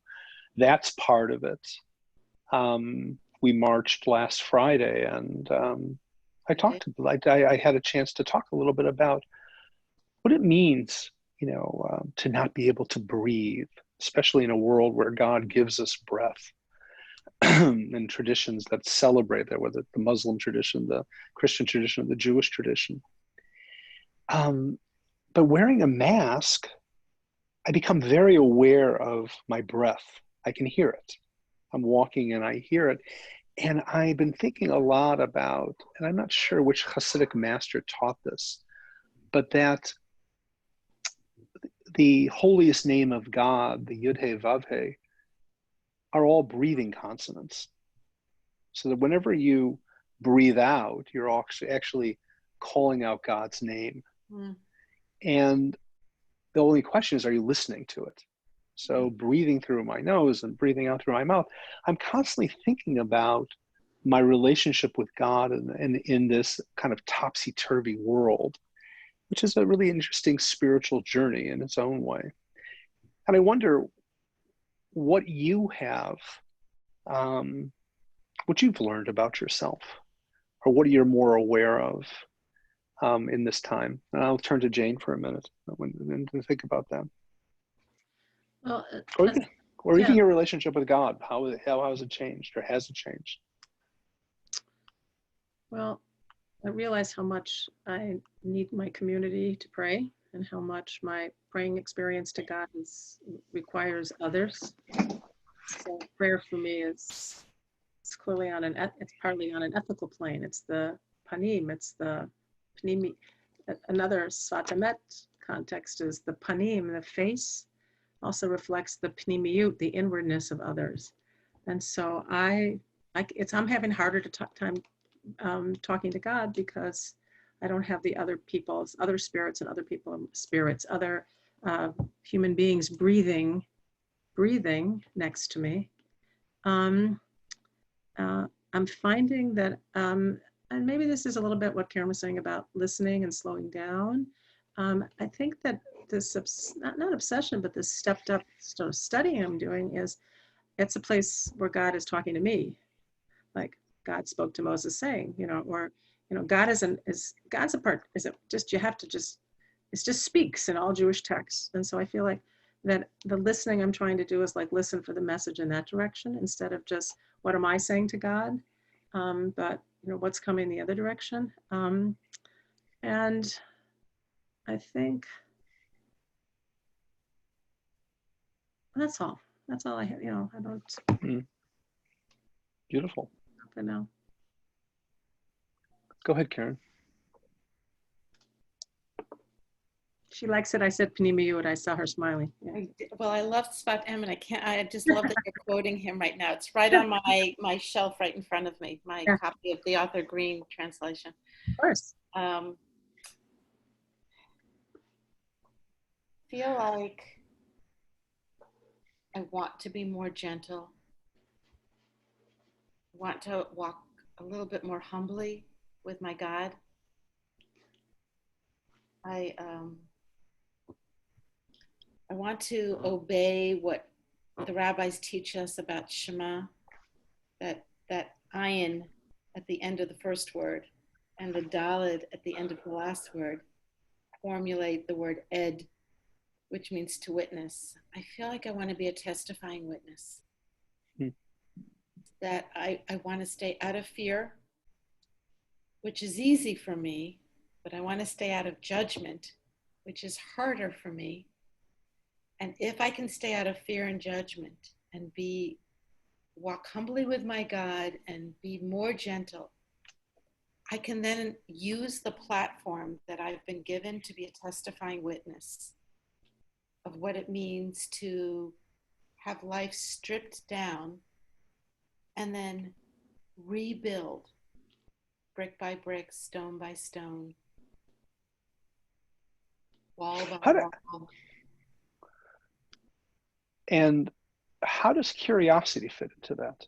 that's part of it. We marched last Friday, and I had a chance to talk a little bit about what it means, to not be able to breathe, especially in a world where God gives us breath. And traditions that celebrate that, whether the Muslim tradition, the Christian tradition, or the Jewish tradition. But wearing a mask, I become very aware of my breath. I can hear it. I'm walking and I hear it. And I've been thinking a lot about, and I'm not sure which Hasidic master taught this, but that the holiest name of God, the Yud-He Vav-He, are all breathing consonants. So that whenever you breathe out, you're actually calling out God's name. Mm. And the only question is, are you listening to it? So breathing through my nose and breathing out through my mouth, I'm constantly thinking about my relationship with God and in this kind of topsy-turvy world, which is a really interesting spiritual journey in its own way. And I wonder what you have, what you've learned about yourself, or what you're more aware of in this time. And I'll turn to Jane for a minute and think about that. Well, Or as- even, or yeah. even your relationship with God. How has it changed, or has it changed? Well, I realize how much I need my community to pray and how much my praying experience to God requires others. So prayer for me is it's clearly it's partly on an ethical plane. It's the panim, it's the panimi. Another Sfat Emet context is the panim, the face, also reflects the pnimiyut, the inwardness of others. And so I'm having harder to time talking to God because I don't have the other people's, other spirits and other people's spirits, other human beings breathing next to me. I'm finding that, and maybe this is a little bit what Karen was saying about listening and slowing down. I think that this, not obsession, but this stepped up sort of studying I'm doing it's a place where God is talking to me. Like God spoke to Moses saying, or, God's a part, it just speaks in all Jewish texts. And so I feel like that the listening I'm trying to do is like listen for the message in that direction instead of just what am I saying to God, but what's coming the other direction. And I think that's all. That's all I have. I don't. Beautiful. I know. Go ahead, Karen. She likes it. I said Pnimiyut. I saw her smiling. Yeah. Well, I love Sfat Emet. I just love that you're quoting him right now. It's right on my shelf right in front of me, my copy of the Arthur Green translation. Of course. Feel like I want to be more gentle. I want to walk a little bit more humbly with my God. I want to obey what the rabbis teach us about Shema, that ayin at the end of the first word and the daled at the end of the last word formulate the word ed, which means to witness. I feel like I want to be a testifying witness. That I want to stay out of fear, which is easy for me, but I want to stay out of judgment, which is harder for me. And if I can stay out of fear and judgment and walk humbly with my God and be more gentle, I can then use the platform that I've been given to be a testifying witness of what it means to have life stripped down and then rebuild brick by brick, stone by stone, wall by wall. And how does curiosity fit into that?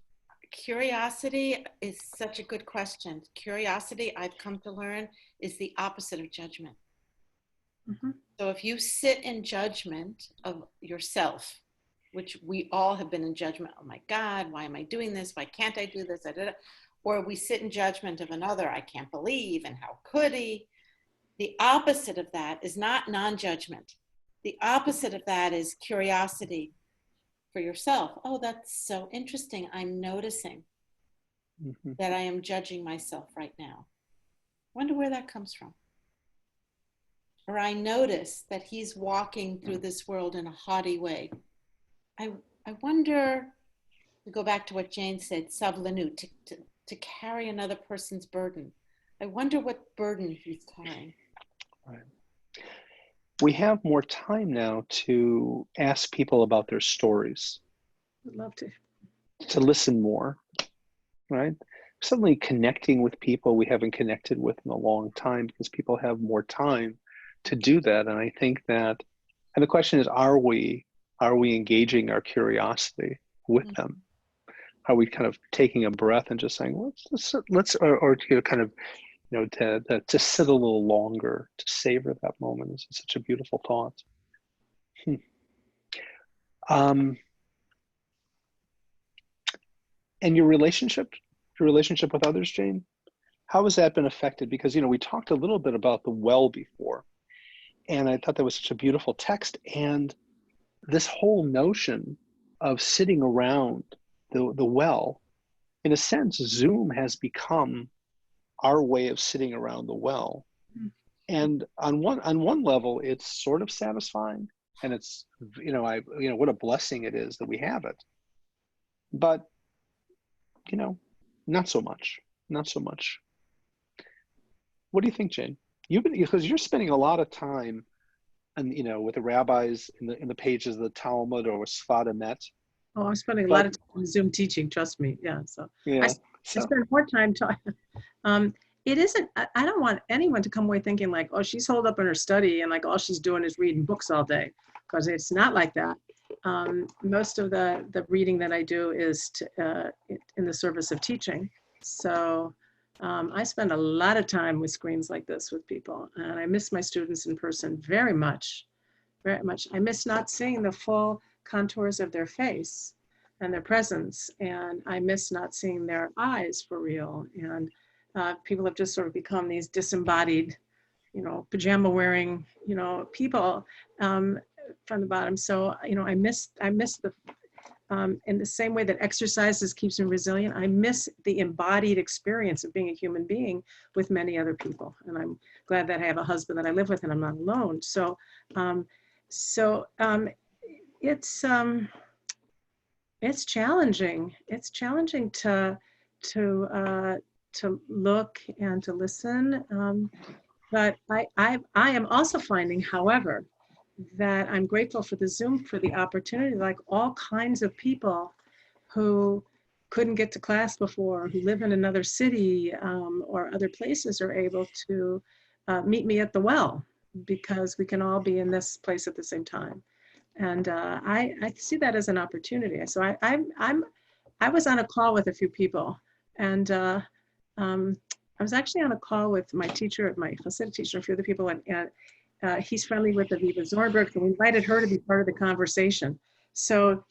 Curiosity is such a good question. Curiosity, I've come to learn, is the opposite of judgment. Mm-hmm. So if you sit in judgment of yourself, which we all have been in judgment, oh my God, why am I doing this? Why can't I do this? Or we sit in judgment of another, I can't believe, and how could he? The opposite of that is not non-judgment. The opposite of that is curiosity for yourself. Oh, that's so interesting. I'm noticing that I am judging myself right now. Wonder where that comes from. Or I notice that he's walking through this world in a haughty way. I wonder, to go back to what Jane said, savlanut, to carry another person's burden. I wonder what burden he's carrying. Right. We have more time now to ask people about their stories. I'd love to listen more, right? Suddenly connecting with people we haven't connected with in a long time because people have more time to do that. And I think that, and the question is, are we engaging our curiosity with them? Are we kind of taking a breath and just saying, let's or kind of, to sit a little longer, to savor that moment is such a beautiful thought. And your relationship with others, Jane, how has that been affected? Because, we talked a little bit about the well before, and I thought that was such a beautiful text. And this whole notion of sitting around the well, in a sense, Zoom has become our way of sitting around the well. And on one level, it's sort of satisfying, and it's, what a blessing it is that we have it. But, not so much. What do you think, Jane? Because you're spending a lot of time, and with the rabbis in the pages of the Talmud or Sfat Emet. Oh, I'm spending a lot of time on Zoom teaching, trust me. Yeah. So yeah. I spend more time talking. It isn't, I don't want anyone to come away thinking like, oh, she's holed up in her study and like all she's doing is reading books all day, because it's not like that. Most of the reading that I do is in the service of teaching. So I spend a lot of time with screens like this with people, and I miss my students in person very much, very much. I miss not seeing the full contours of their face and their presence, and I miss not seeing their eyes for real. And people have just sort of become these disembodied, pajama wearing, people from the bottom. So, I miss the, in the same way that exercises keeps me resilient, I miss the embodied experience of being a human being with many other people. And I'm glad that I have a husband that I live with and I'm not alone. So, it's challenging. It's challenging to look and to listen. But I am also finding, however, that I'm grateful for the Zoom, for the opportunity, like all kinds of people who couldn't get to class before, who live in another city or other places, are able to meet me at the well, because we can all be in this place at the same time. And I see that as an opportunity. So I was on a call with a few people, and I was actually on a call with my teacher, my Hasidic teacher, a few other people, and he's friendly with Aviva Zornberg, so we invited her to be part of the conversation. So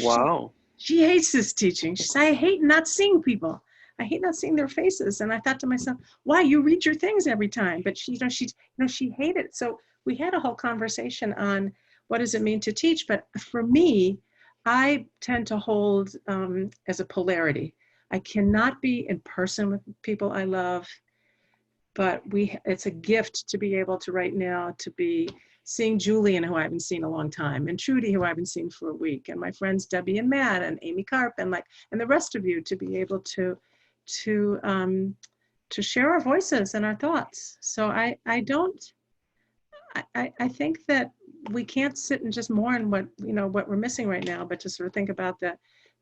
Wow. She hates this teaching. She said, I hate not seeing people. I hate not seeing their faces. And I thought to myself, why? You read your things every time. But she hated it. So we had a whole conversation on what does it mean to teach. But for me, I tend to hold as a polarity. I cannot be in person with people I love, but it's a gift to be able to right now to be seeing Julian, who I haven't seen in a long time, and Trudy, who I haven't seen for a week, and my friends Debbie and Matt and Amy Karp, and the rest of you, to be able to share our voices and our thoughts. So I think that we can't sit and just mourn what we're missing right now, but to sort of think about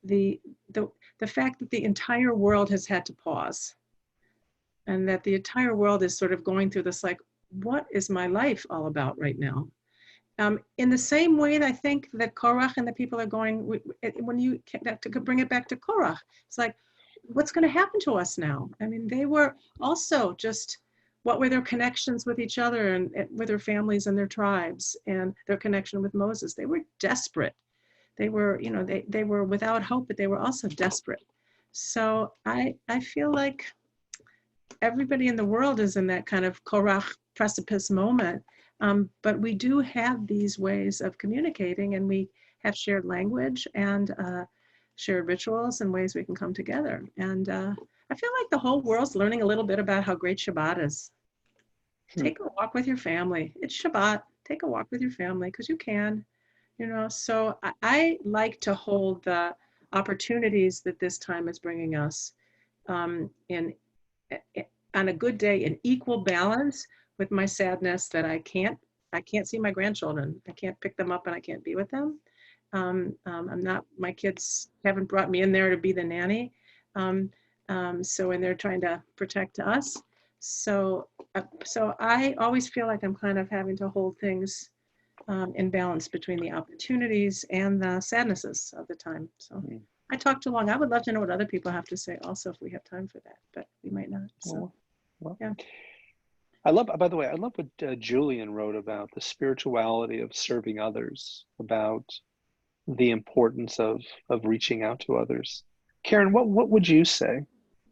the fact that the entire world has had to pause, and that the entire world is sort of going through this, like, what is my life all about right now? In the same way that I think that Korach and the people are going, when you to bring it back to Korach, it's like, what's going to happen to us now? I mean, they were also just, what were their connections with each other and with their families and their tribes and their connection with Moses? They were desperate. They were, they were without hope, but they were also desperate. So I feel like everybody in the world is in that kind of Korach precipice moment. But we do have these ways of communicating, and we have shared language and shared rituals and ways we can come together. And I feel like the whole world's learning a little bit about how great Shabbat is. Take a walk with your family. It's Shabbat. Take a walk with your family, because you can, So I like to hold the opportunities that this time is bringing us on a good day in equal balance with my sadness that I can't see my grandchildren. I can't pick them up and I can't be with them. My kids haven't brought me in there to be the nanny. And they're trying to protect us. So I always feel like I'm kind of having to hold things in balance between the opportunities and the sadnesses of the time. So I talked too long. I would love to know what other people have to say also, if we have time for that, but we might not. So, yeah. By the way, I love what Julian wrote about the spirituality of serving others, about the importance of reaching out to others. Karen, what would you say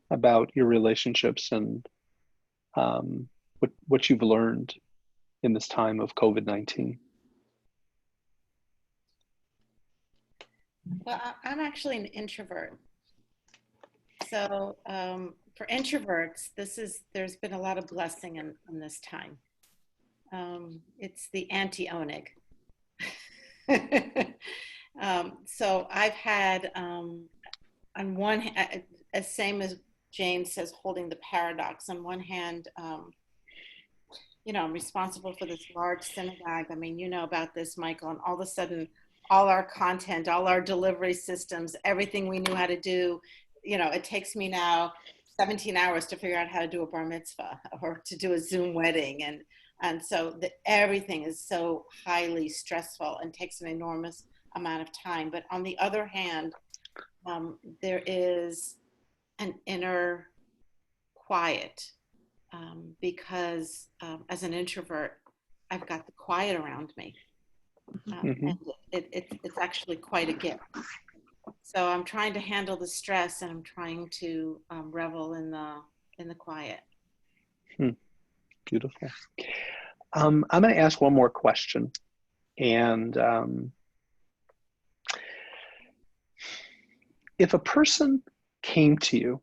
about your relationships and what you've learned in this time of COVID-19? Well, I'm actually an introvert. So for introverts, there's been a lot of blessing in this time. It's the anti-onig. So I've had, on one hand, as same as Jane says, holding the paradox. On one hand, I'm responsible for this large synagogue. I mean, you know about this, Michael, and all of a sudden, all our content, all our delivery systems, everything we knew how to do, it takes me now 17 hours to figure out how to do a bar mitzvah or to do a Zoom wedding. And so everything is so highly stressful and takes an enormous amount of time. But on the other hand, there is an inner quiet because as an introvert, I've got the quiet around me. And it's actually quite a gift. So I'm trying to handle the stress, and I'm trying to revel in the quiet. Beautiful. I'm going to ask one more question, and if a person came to you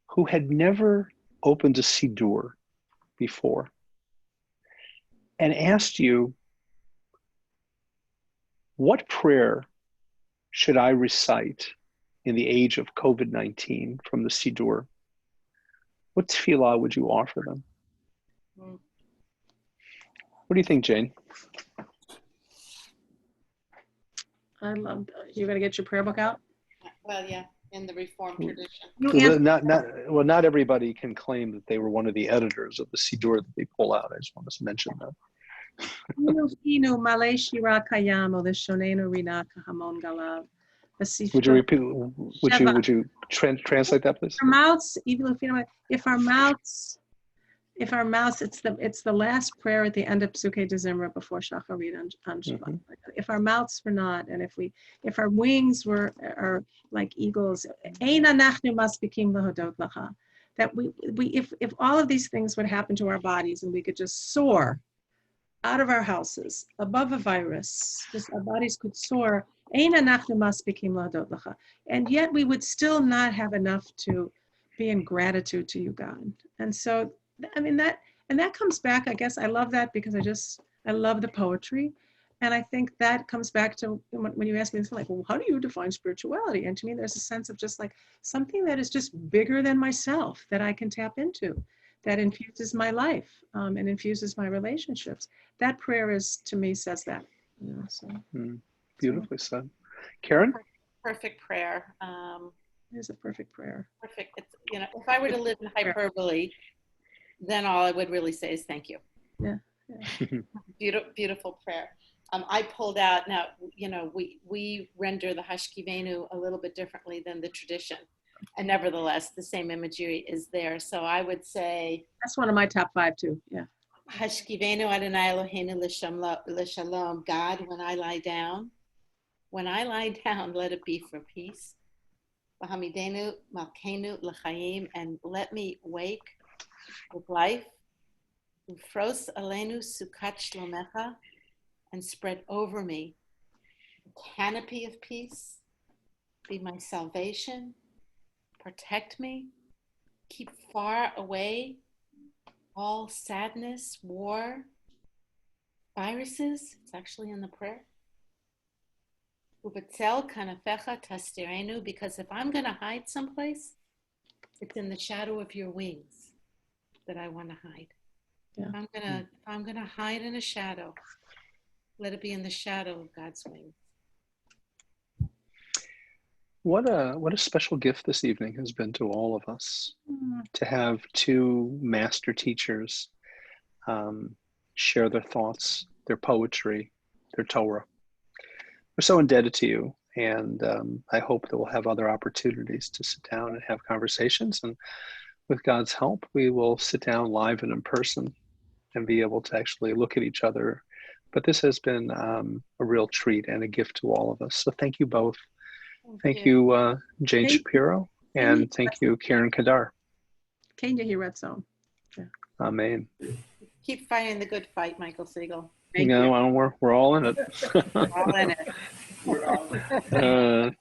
who had never opened a Siddur before and asked you, what prayer should I recite in the age of COVID-19 from the Siddur? What tefillah would you offer them? What do you think, Jane? I love, you got to get your prayer book out? Well, yeah, in the Reformed tradition. Not everybody can claim that they were one of the editors of the Siddur that they pull out. I just want to mention that. Would you repeat? Would you translate that, please? If our mouths, it's the last prayer at the end of Psukei de Zimra before Shacharit on Shabbat. If our mouths were not, and if our wings are like eagles, Ein anachnu masbikim lahodot lacha. That if all of these things would happen to our bodies and we could just soar out of our houses above a virus, just our bodies could soar, Ein anachnu masbikim lahodot lacha, and yet we would still not have enough to be in gratitude to you, God. And so, I mean, that comes back, I guess I love that because I love the poetry. And I think that comes back to when you ask me this, like, well, how do you define spirituality? And to me, there's a sense of just like something that is just bigger than myself that I can tap into, that infuses my life and infuses my relationships. That prayer to me, says that. Beautifully said. Karen? Perfect prayer. It is a perfect prayer. Perfect. It's, if I were to live in hyperbole, then all I would really say is thank you. Yeah. Beautiful prayer. I pulled out, now, we render the Hashkivenu a little bit differently than the tradition. And nevertheless, the same imagery is there. So I would say. That's one of my top 5 too, yeah. Hashkivenu Adonai Eloheinu l'shalom. God, when I lie down, let it be for peace. V'hamidenu malkeinu l'chaim, and let me wake with life. Ufros alenu sukat shlomecha, and spread over me a canopy of peace. Be my salvation. Protect me. Keep far away all sadness, war, viruses. It's actually in the prayer. Ubetzel kanafecha tastirenu, because if I'm going to hide someplace, it's in the shadow of your wings that I want to hide. Yeah. If I'm gonna hide in a shadow, let it be in the shadow of God's wings. What a special gift this evening has been to all of us, to have 2 master teachers share their thoughts, their poetry, their Torah. We're so indebted to you, and I hope that we'll have other opportunities to sit down and have conversations, and with God's help, we will sit down live and in person and be able to actually look at each other. But this has been a real treat and a gift to all of us. So thank you both. Thank you, Jane Shapiro, and thank you, Karyn Kedar. Kenya Hiretson. Amen. Keep fighting the good fight, Michael Siegel. We're all in it. We're all in it.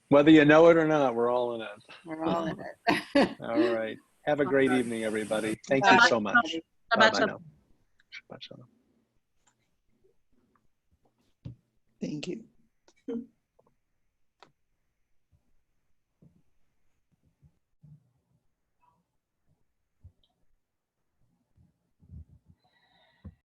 Whether you know it or not, we're all in it. We're all in it. All right. Have a great evening, everybody. Thank Bye. you so much. Bye-bye now. Shabbat shalom. Thank you.